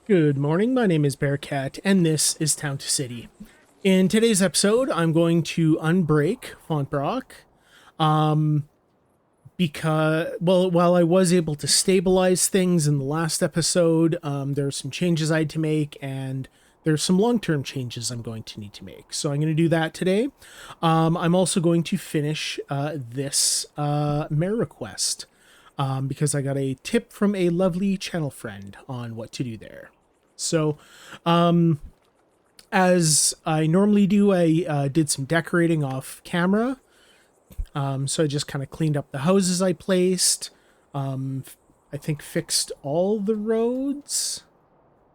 Good morning, my name is Bearcat, and this is Town to City. In today's episode, I'm going to unbreak Fontebrac, because, well, while I was able to stabilize things in the last episode, there are some changes I had to make, and there's some long-term changes I'm going to need to make. So I'm going to do that today. I'm also going to finish this mayor request, because I got a tip from a lovely channel friend on what to do there. So, as I normally do, I did some decorating off camera. So I just kind of cleaned up the houses I placed. I think fixed all the roads.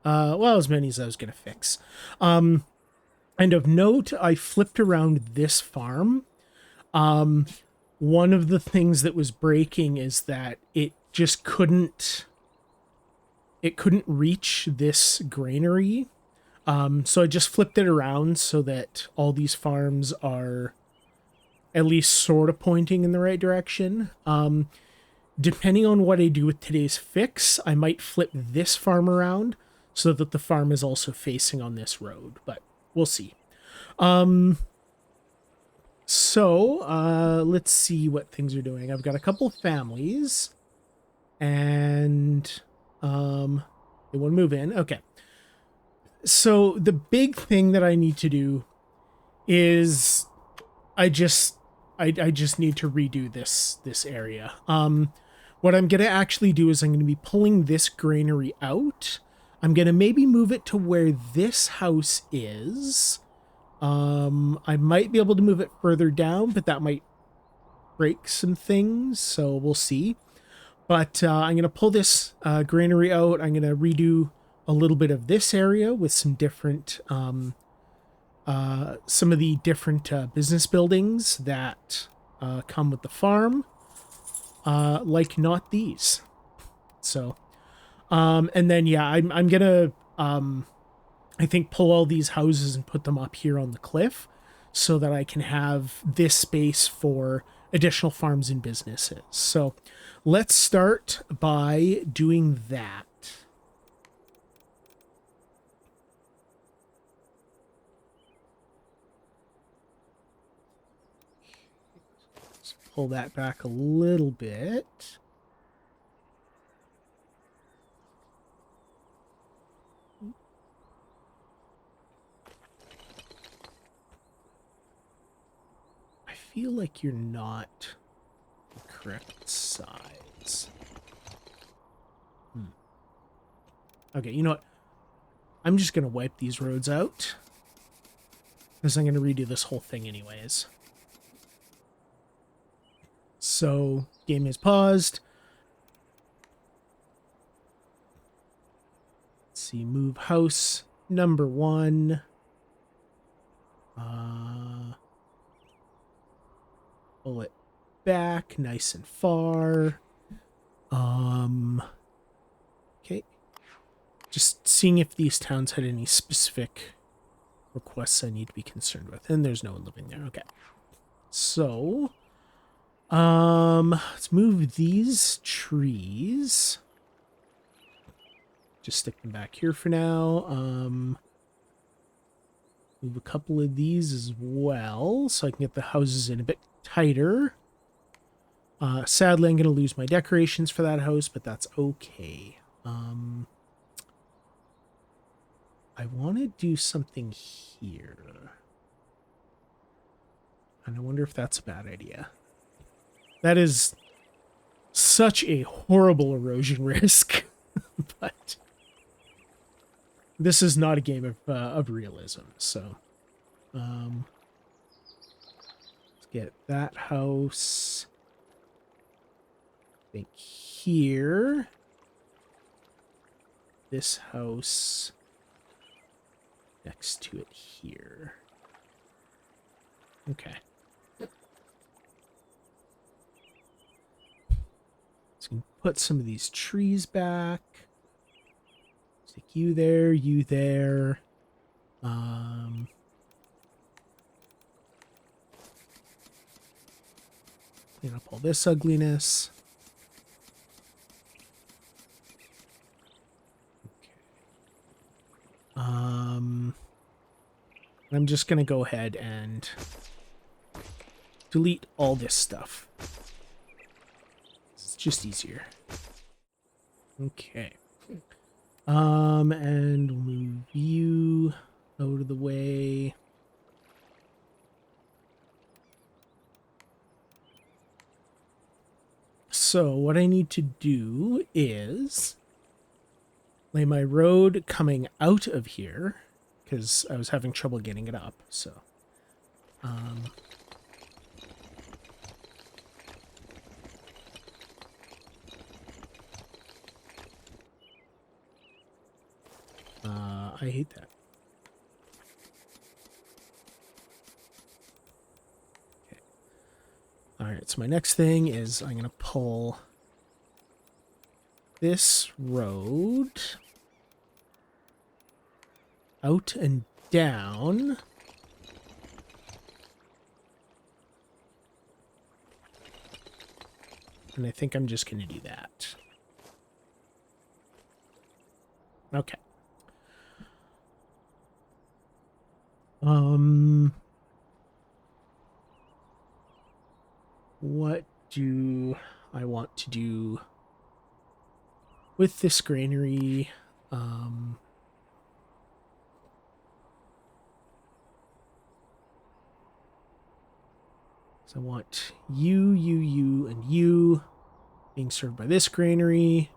Well, as many as I was going to fix. And of note, I flipped around this farm. One of the things that was breaking is that it just couldn't reach this granary. So I just flipped it around so that all these farms are at least sort of pointing in the right direction. Depending on what I do with today's fix, I might flip this farm around so that the farm is also facing on this road, but we'll see. So let's see what things are doing. I've got a couple families, and they want to move in. Okay. So the big thing that I need to do is I just need to redo this area. What I'm going to actually do is I'm going to be pulling this granary out. I'm going to maybe move it to where this house is. I might be able to move it further down, but that might break some things, so we'll see. But I'm going to pull this granary out. I'm going to redo a little bit of this area with some different, some of the different business buildings that come with the farm, like not these. So, and then, yeah, I'm going to, I think, pull all these houses and put them up here on the cliff so that I can have this space for additional farms and businesses. So let's start by doing that. Let's pull that back a little bit. I feel like you're not the correct size. Okay, you know what? I'm just going to wipe these roads out, because I'm going to redo this whole thing anyways. So, game is paused. Let's see, move house number 1. Pull it back nice and far. Okay. Just seeing if these towns had any specific requests I need to be concerned with. And there's no one living there. Okay. So, let's move these trees. Just stick them back here for now. Move a couple of these as well so I can get the houses in a bit tighter. Sadly, I'm going to lose my decorations for that house, but that's okay. I want to do something here. And I wonder if that's a bad idea. That is such a horrible erosion risk, but this is not a game of realism. So, let's get that house, I think, here. This house next to it here. Okay. So we can put some of these trees back. Stick you there, you there. Clean up all this ugliness. Okay. I'm just going to go ahead and delete all this stuff. It's just easier. Okay. And move you out of the way. So what I need to do is lay my road coming out of here because I was having trouble getting it up. So, I hate that. Okay. All right. So my next thing is I'm going to pull this road out and down. And I think I'm just going to do that. Okay. What do I want to do with this granary? So I want you, and you being served by this granary.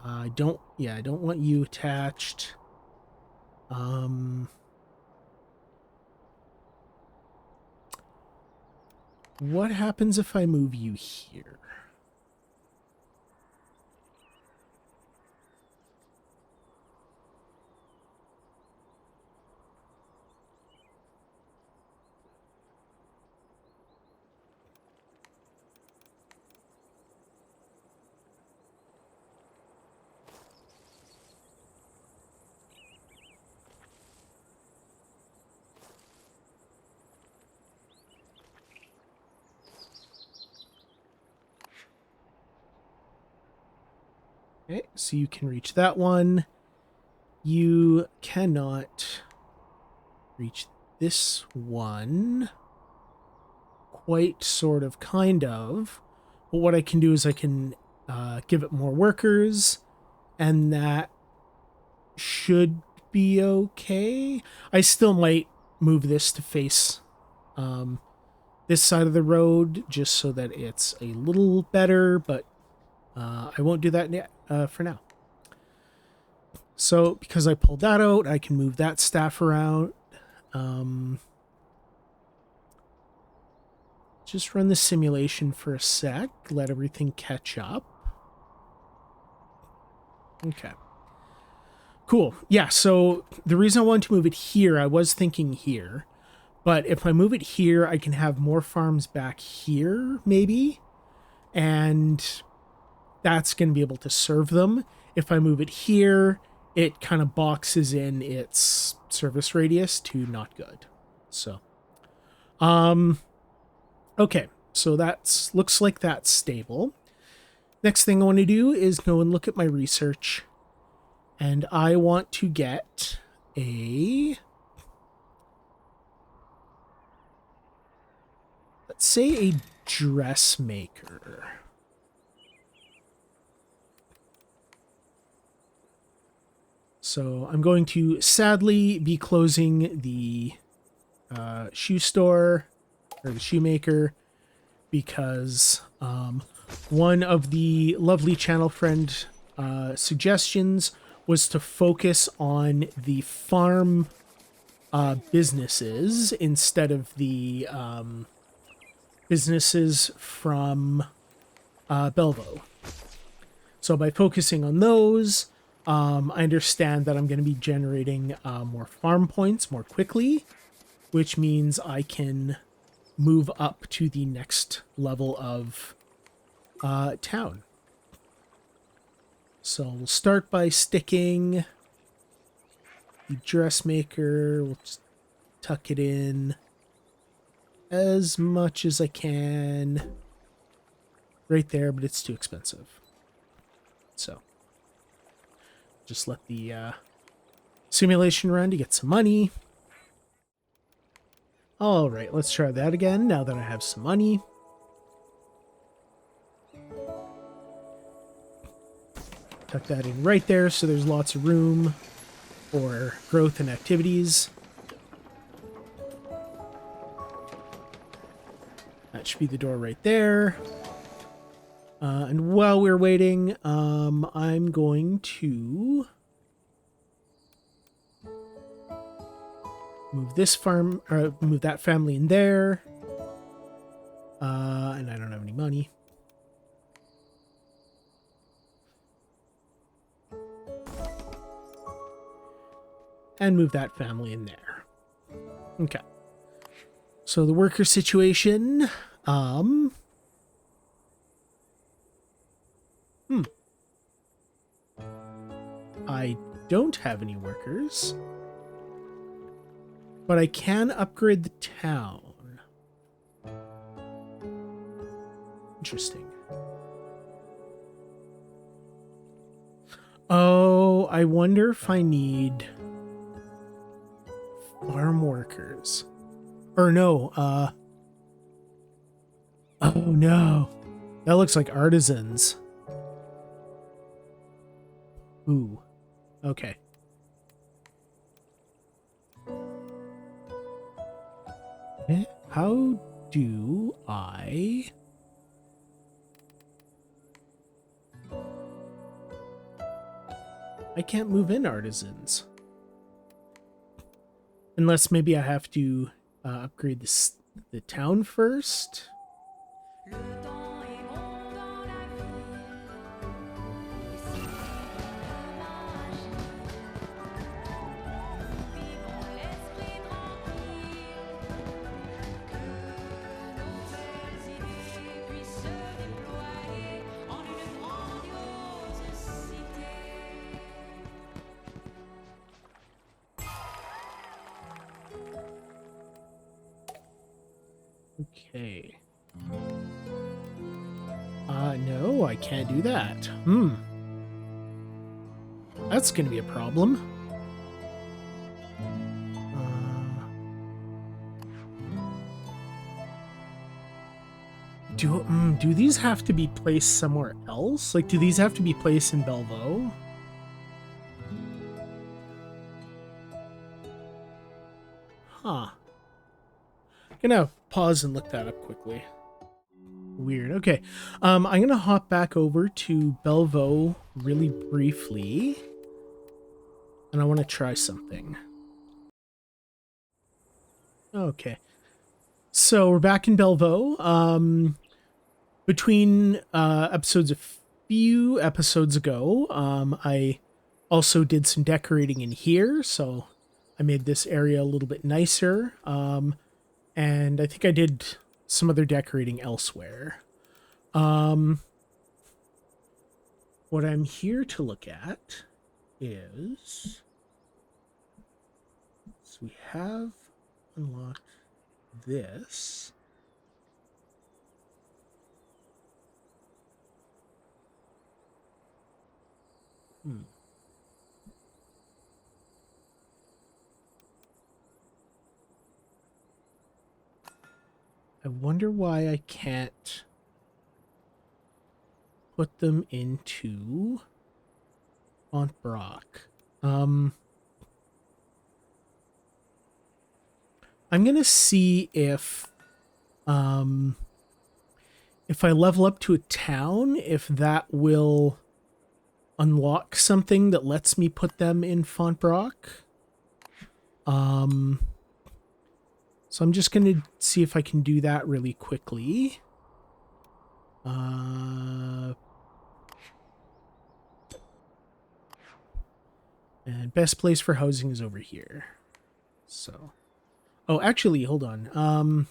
I don't want you attached. What happens if I move you here? Okay, so you can reach that one. You cannot reach this one. Quite, sort of, kind of. But what I can do is I can give it more workers, and that should be okay. I still might move this to face this side of the road just so that it's a little better, but I won't do that yet, for now. So because I pulled that out, I can move that staff around. Just run the simulation for a sec, let everything catch up. Okay. Cool. Yeah, so the reason I wanted to move it here, I was thinking here, but if I move it here, I can have more farms back here, maybe, and that's going to be able to serve them. If I move it here, it kind of boxes in its service radius to not good. So, okay, so that's looks like that's stable. Next thing I want to do is go and look at my research, and I want to get a, let's say, a dressmaker. So I'm going to sadly be closing the shoe store, or the shoemaker, because one of the lovely channel friend suggestions was to focus on the farm businesses instead of the businesses from Belvau. So by focusing on those, I understand that I'm going to be generating more farm points more quickly, which means I can move up to the next level of town. So we'll start by sticking the dressmaker. We'll just tuck it in as much as I can right there, but it's too expensive. So just let the simulation run to get some money. All right, let's try that again now that I have some money. Tuck that in right there so there's lots of room for growth and activities. That should be the door right there. And while we're waiting, I'm going to move this farm, or move that family in there. And I don't have any money. And move that family in there. Okay. So the worker situation, I don't have any workers, but I can upgrade the town. Interesting. Oh, I wonder if I need farm workers. Or no, oh no. That looks like artisans. Ooh. Okay. How do I... I can't move in artisans. Unless maybe I have to upgrade the town first. Okay. No, I can't do that. That's gonna be a problem. Do these have to be placed somewhere else? Like, do these have to be placed in Belvau? Huh. Gonna pause and look that up quickly. Weird. Okay. I'm gonna hop back over to Belvau really briefly. And I want to try something. Okay. So we're back in Belvau. Between episodes a few episodes ago, I also did some decorating in here, so I made this area a little bit nicer. And I think I did some other decorating elsewhere. What I'm here to look at is... So we have unlocked this. I wonder why I can't put them into Fontebrac. I'm gonna see if I level up to a town, if that will unlock something that lets me put them in Fontebrac. So I'm just going to see if I can do that really quickly. And best place for housing is over here. So, oh, actually, hold on.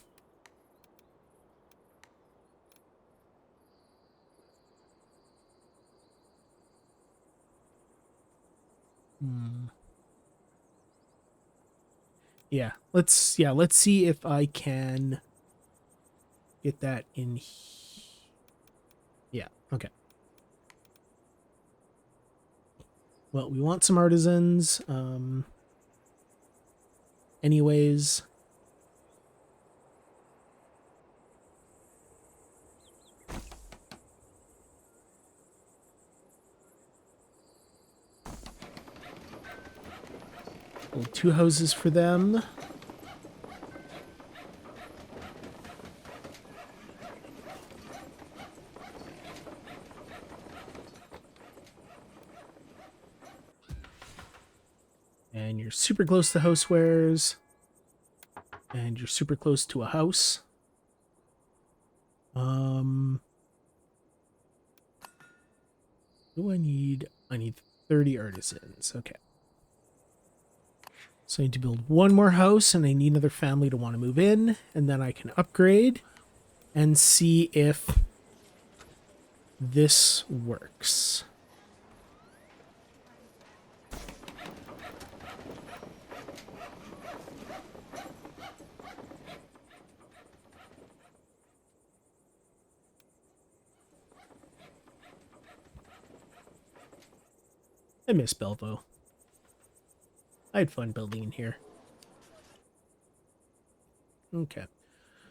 Yeah, let's see if I can get that in. Yeah, okay. Well, we want some artisans. Anyways. Build 2 houses for them. And you're super close to housewares. And you're super close to a house. What do I need? I need 30 artisans. Okay. So I need to build one more house, and I need another family to want to move in, and then I can upgrade and see if this works. I miss Belvau. I had fun building in here. Okay.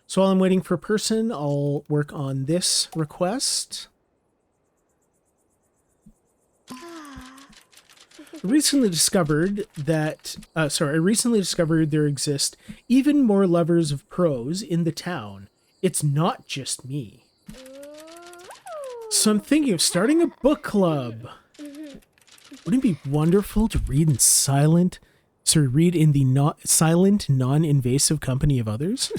So while I'm waiting for a person, I'll work on this request. I recently discovered there exist even more lovers of prose in the town. It's not just me. So I'm thinking of starting a book club. Wouldn't it be wonderful to read in the silent, non-invasive company of others?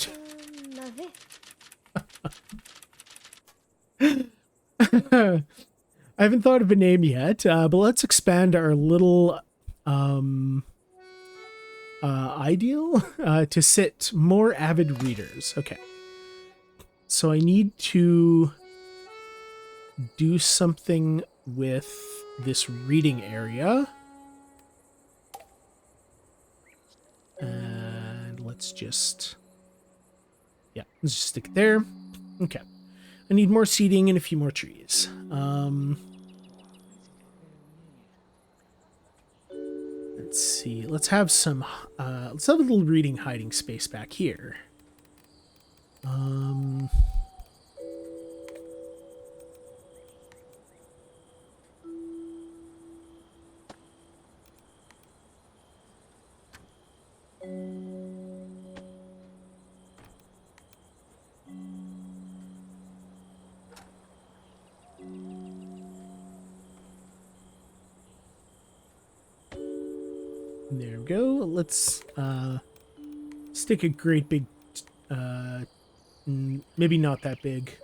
I haven't thought of a name yet, but let's expand our little ideal to sit more avid readers. Okay. So I need to do something with this reading area. And let's just stick it there. Okay. I need more seating and a few more trees. Let's see. Let's have a little reading hiding space back here. There we go. Let's stick a great big, maybe not that big,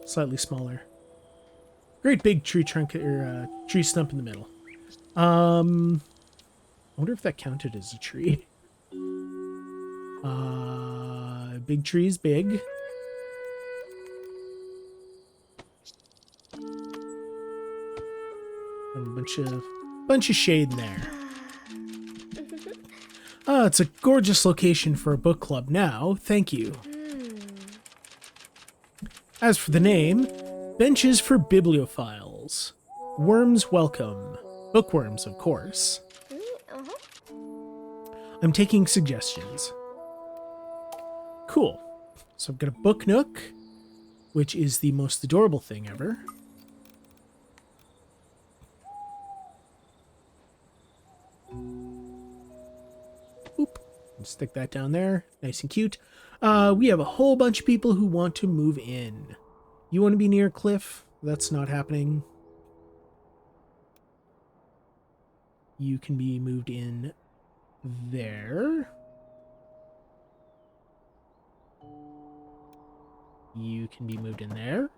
slightly smaller. Great big tree trunk or tree stump in the middle. I wonder if that counted as a tree. Big tree is big. And a bunch of shade in there. It's a gorgeous location for a book club now. Thank you. As for the name, benches for bibliophiles. Worms welcome. Bookworms, of course. I'm taking suggestions. Cool. So I've got a book nook, which is the most adorable thing ever. Oop. Stick that down there. Nice and cute. We have a whole bunch of people who want to move in. You want to be near a cliff? That's not happening. You can be moved in there. You can be moved in there.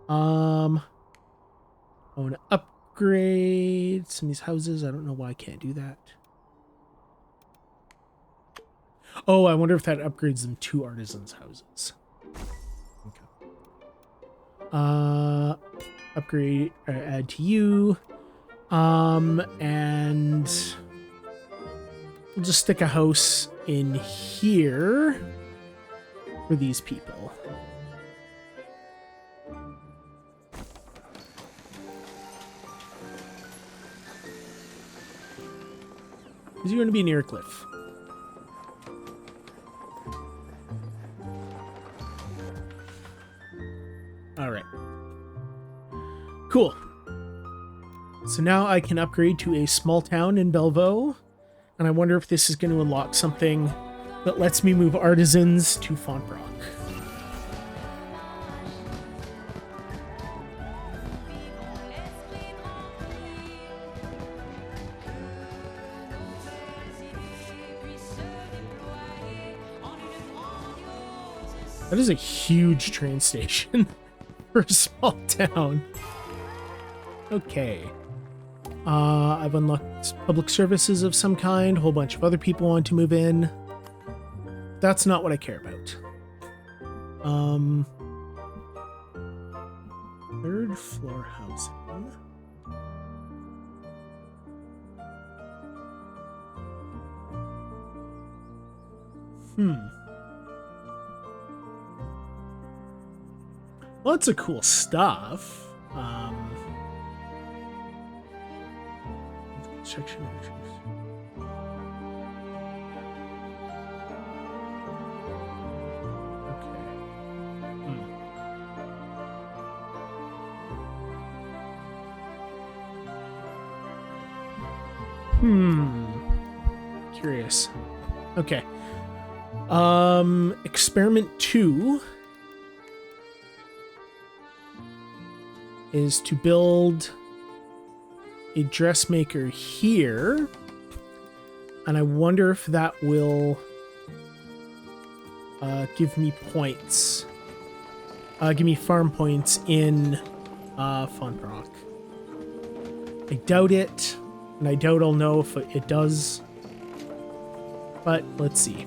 I want to upgrade some of these houses. I don't know why I can't do that. Oh, I wonder if that upgrades them to artisans' houses. Okay. Upgrade, add to you. And we'll just stick a house in here for these people. Because you're going to be near a cliff. All right. Cool. So now I can upgrade to a small town in Belvau, and I wonder if this is going to unlock something that lets me move artisans to Fontebrac. That is a huge train station for a small town. Okay. I've unlocked public services of some kind. A whole bunch of other people want to move in. That's not what I care about. Third floor housing. Lots of cool stuff. Section entries. Curious. Okay. Experiment 2 is to build a dressmaker here, and I wonder if that will give me points. Give me farm points in Fontebrac. I doubt it, and I doubt I'll know if it does, but let's see.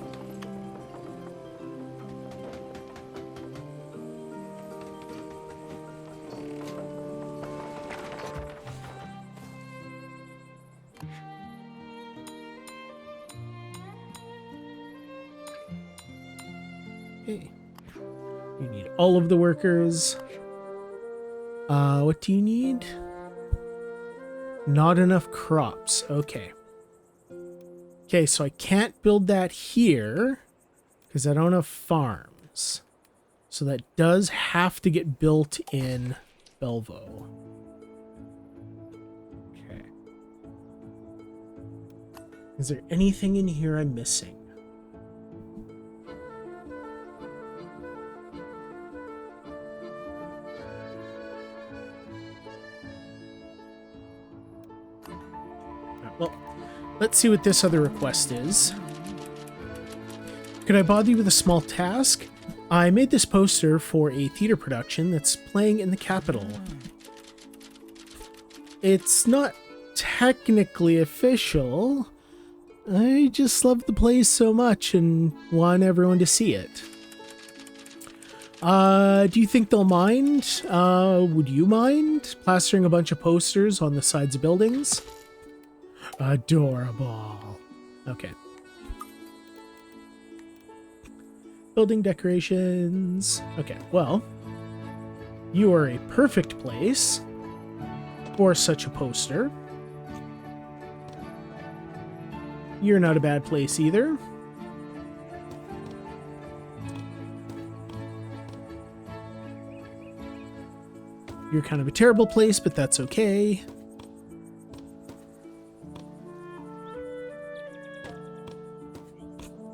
Okay. You need all of the workers. What do you need? Not enough crops. Okay. Okay, so I can't build that here because I don't have farms. So that does have to get built in Belvau. Okay. Is there anything in here I'm missing? Well, let's see what this other request is. Could I bother you with a small task? I made this poster for a theater production that's playing in the capital. It's not technically official. I just love the place so much and want everyone to see it. Do you think they'll mind? Would you mind plastering a bunch of posters on the sides of buildings? Adorable. Okay. Building decorations. Okay, well, you are a perfect place for such a poster. You're not a bad place either. You're kind of a terrible place, but that's okay.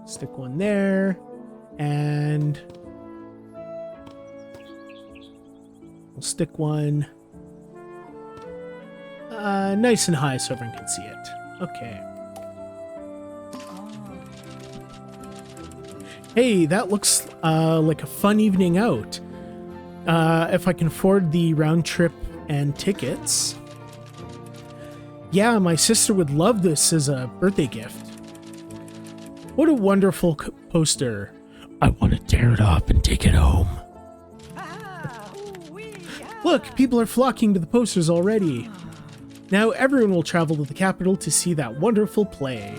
Stick one there, and we'll stick one nice and high so everyone can see it. Okay. Hey, that looks like a fun evening out. If I can afford the round trip and tickets. Yeah, my sister would love this as a birthday gift. What a wonderful poster. I want to tear it up and take it home. Look, people are flocking to the posters already. Now everyone will travel to the capital to see that wonderful play.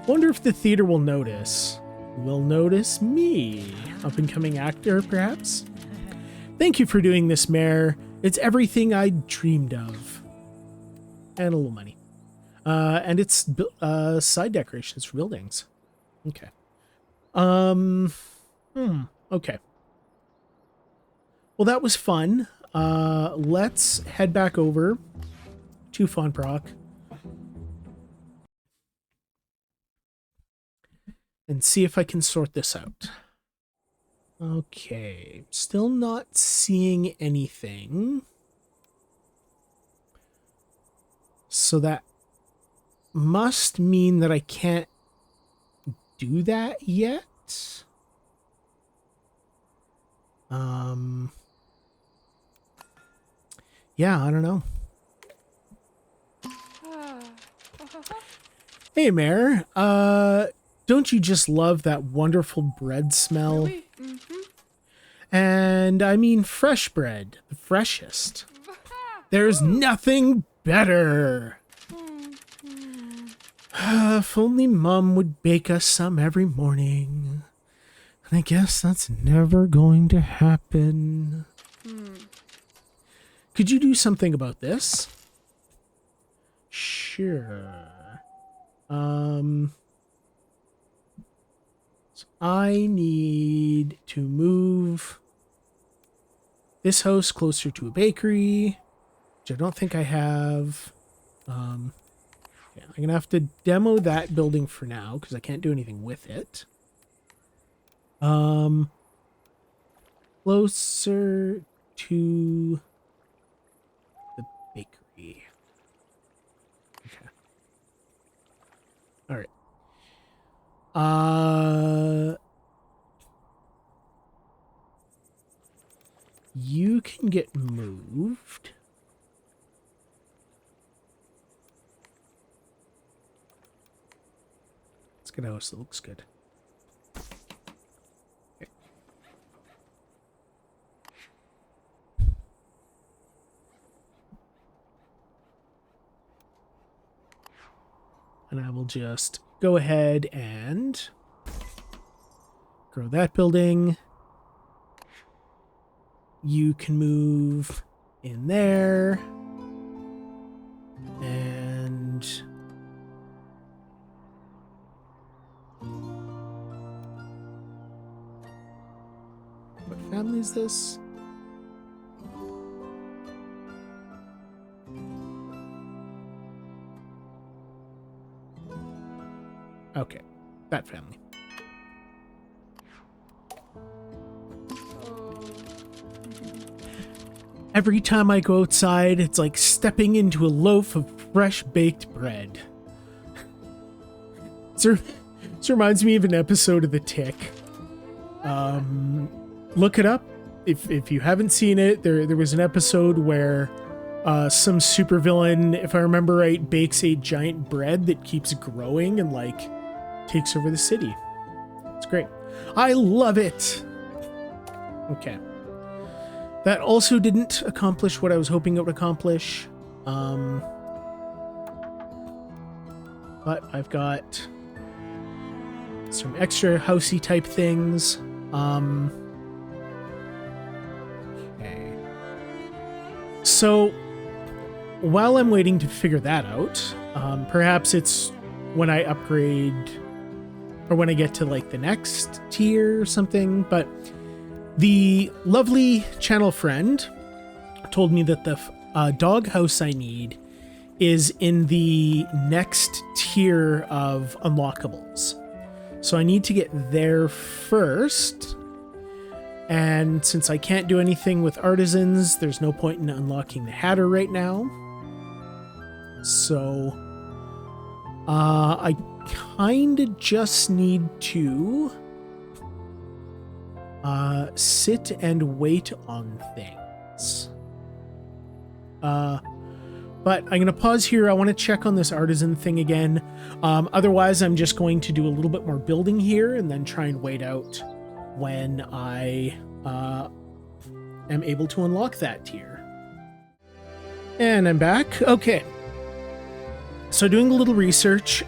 Wonder if the theater will notice. Will notice me. Up-and-coming actor, perhaps? Thank you for doing this, Mayor. It's everything I dreamed of. And a little money. And it's side decorations for buildings. Okay. Okay. Well, that was fun. Let's head back over to Fontebrac and see if I can sort this out. Okay, still not seeing anything. So that must mean that I can't do that yet. Yeah, I don't know. Hey, Mare. Don't you just love that wonderful bread smell? Really? Mm-hmm. And I mean fresh bread, the freshest. There's nothing better. If only Mum would bake us some every morning. And I guess that's never going to happen. Could you do something about this? Sure. So I need to move this house closer to a bakery, which I don't think I have. Yeah, I'm gonna have to demo that building for now because I can't do anything with it. Closer to the bakery. Okay. All right. You can get moved. Let's get a house that looks good. Okay. And I will just go ahead and grow that building. You can move in there. And what family is this? Okay, that family. Every time I go outside, it's like stepping into a loaf of fresh baked bread. This reminds me of an episode of The Tick. Look it up. If you haven't seen it, there was an episode where some supervillain, if I remember right, bakes a giant bread that keeps growing and like takes over the city. It's great. I love it. Okay. That also didn't accomplish what I was hoping it would accomplish. But I've got some extra housey type things. Okay. So while I'm waiting to figure that out, perhaps it's when I upgrade or when I get to like the next tier or something, but the lovely channel friend told me that the dog house I need is in the next tier of unlockables. So I need to get there first. And since I can't do anything with artisans, there's no point in unlocking the Hatter right now. So I kind of just need to sit and wait on things. But I'm going to pause here. I want to check on this artisan thing again. Otherwise, I'm just going to do a little bit more building here and then try and wait out when I am able to unlock that tier. And I'm back. Okay. So doing a little research,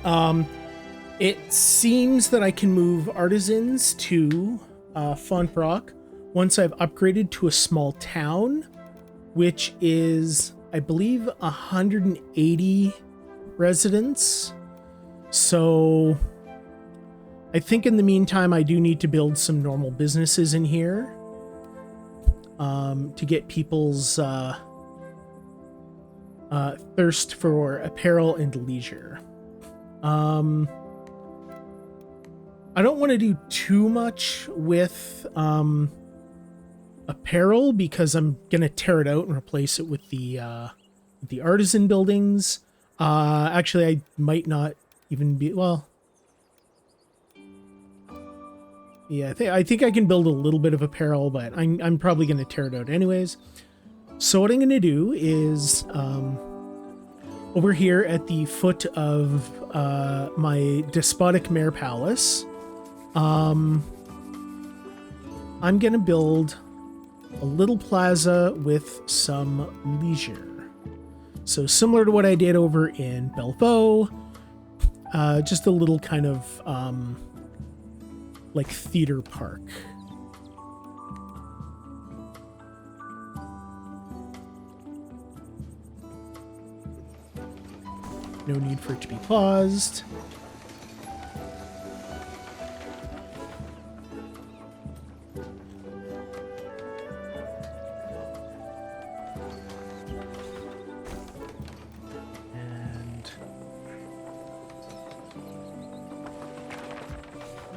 it seems that I can move artisans to Fontebrac once I've upgraded to a small town, which is, I believe, 180 residents. So I think in the meantime, I do need to build some normal businesses in here to get people's thirst for apparel and leisure. I don't want to do too much with apparel because I'm gonna tear it out and replace it with the artisan buildings. Actually, I might not even be well. Yeah, I think I can build a little bit of apparel, but I'm probably gonna tear it out anyways. So what I'm gonna do is over here at the foot of my despotic mare palace, I'm gonna build a little plaza with some leisure. So similar to what I did over in Belvau, just a little kind of like theater park. No need for it to be paused. And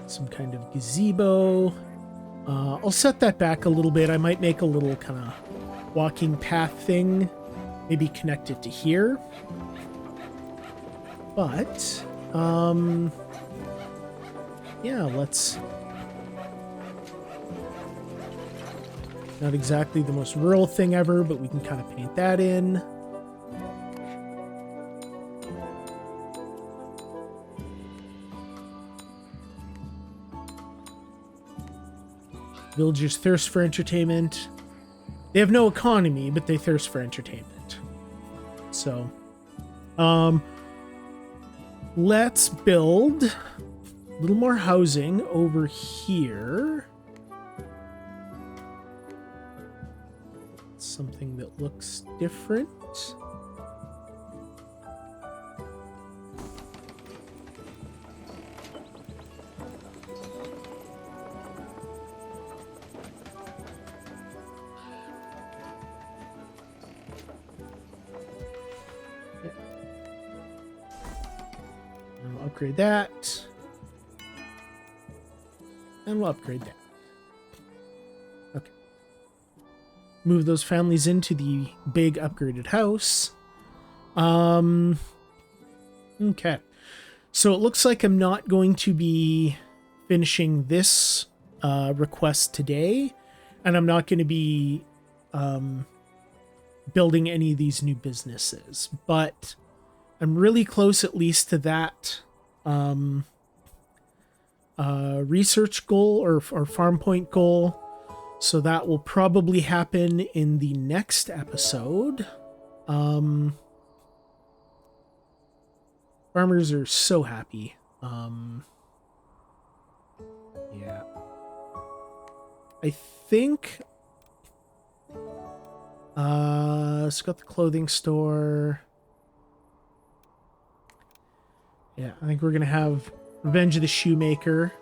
some kind of gazebo. I'll set that back a little bit. I might make a little kind of walking path thing. Maybe connect it to here. But, yeah, let's... Not exactly the most rural thing ever, but we can kind of paint that in. Villagers thirst for entertainment. They have no economy, but they thirst for entertainment. So, let's build a little more housing over here. Something that looks different. Upgrade that. And we'll upgrade that. Okay. Move those families into the big upgraded house. Okay. So it looks like I'm not going to be finishing this request today, and I'm not going to be building any of these new businesses, but I'm really close at least to that research goal or farm point goal. So that will probably happen in the next episode. Farmers are so happy. Yeah. I think it's got the clothing store. Yeah, I think we're gonna have Revenge of the Shoemaker.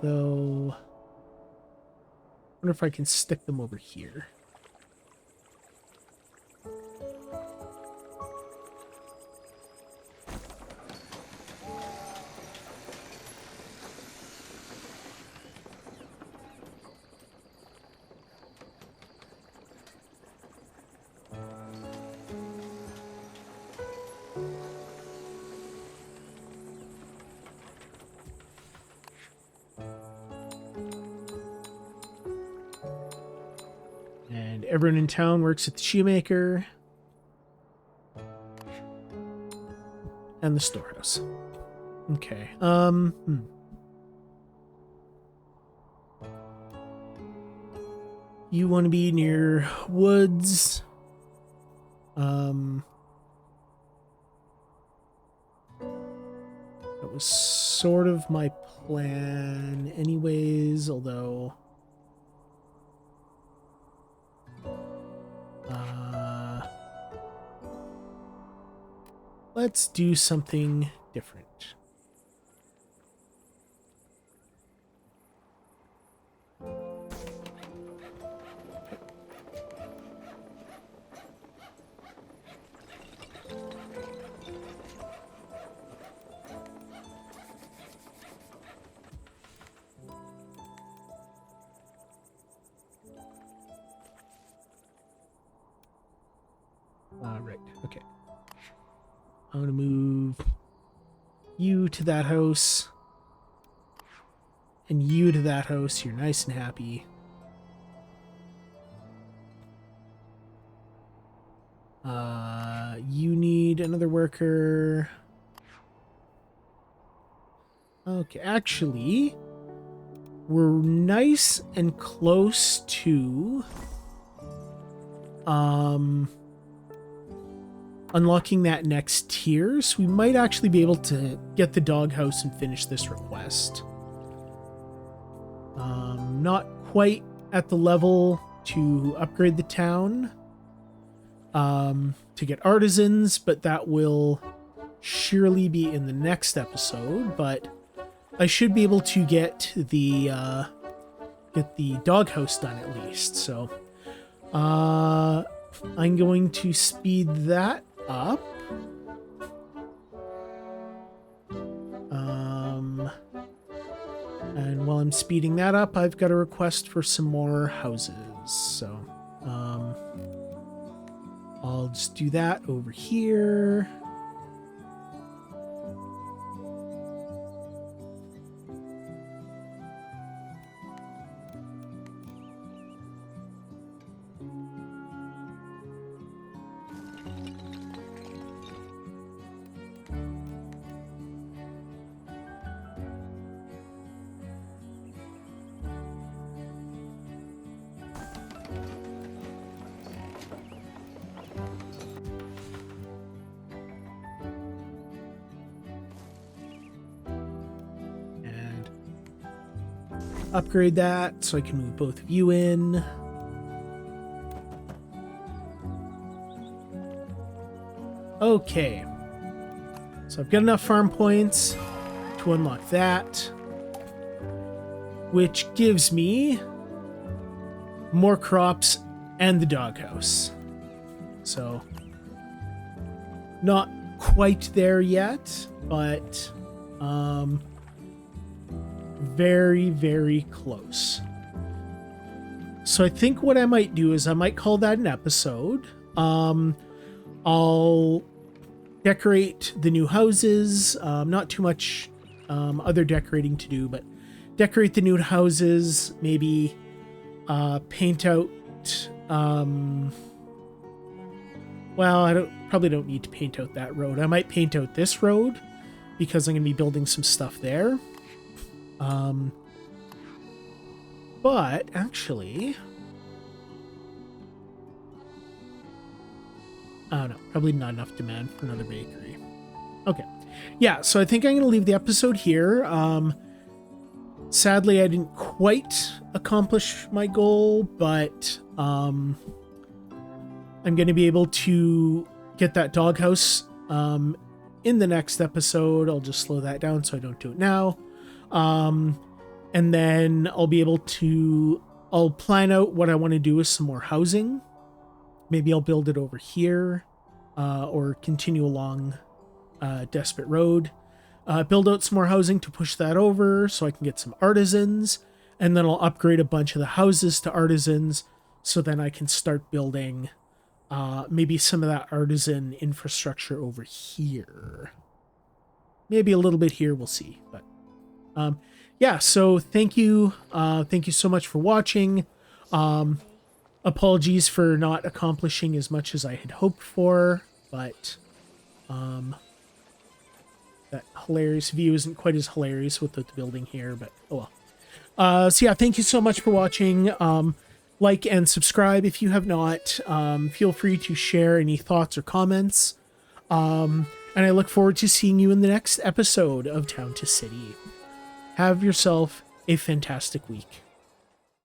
Though, I wonder if I can stick them over here. Everyone in town works at the shoemaker and the storehouse. Okay. You want to be near woods. That was sort of my plan anyways, although let's do something different. Right. Okay. I'm gonna move you to that house. And you to that house. You're nice and happy. You need another worker. Okay, actually, we're nice and close to unlocking that next tier, so we might actually be able to get the doghouse and finish this request. Not quite at the level to upgrade the town, to get artisans, but that will surely be in the next episode. But I should be able to get the doghouse done at least. So I'm going to speed that up. And while I'm speeding that up, I've got a request for some more houses. So I'll just do that over here. Upgrade that so I can move both of you in. Okay. So I've got enough farm points to unlock that, which gives me more crops and the doghouse. So not quite there yet, but very, very close. So I think what I might do is I might call that an episode. I'll decorate the new houses. Not too much other decorating to do, but decorate the new houses, maybe paint out well, probably don't need to paint out that road. I might paint out this road because I'm going to be building some stuff there. But actually, I don't know, probably not enough demand for another bakery. Okay. Yeah, so I think I'm going to leave the episode here. Sadly, I didn't quite accomplish my goal, but I'm going to be able to get that doghouse in the next episode. I'll just slow that down so I don't do it now. And then I'll be able to, I'll plan out what I want to do with some more housing. Maybe I'll build it over here, or continue along Desperate Road. Build out some more housing to push that over so I can get some artisans. And then I'll upgrade a bunch of the houses to artisans so then I can start building maybe some of that artisan infrastructure over here. Maybe a little bit here, we'll see. But yeah, so thank you so much for watching. Apologies for not accomplishing as much as I had hoped for, but that hilarious view isn't quite as hilarious with the building here, but oh well. So yeah, thank you so much for watching. Like and subscribe if you have not. Feel free to share any thoughts or comments. And I look forward to seeing you in the next episode of Town to City. Have yourself a fantastic week.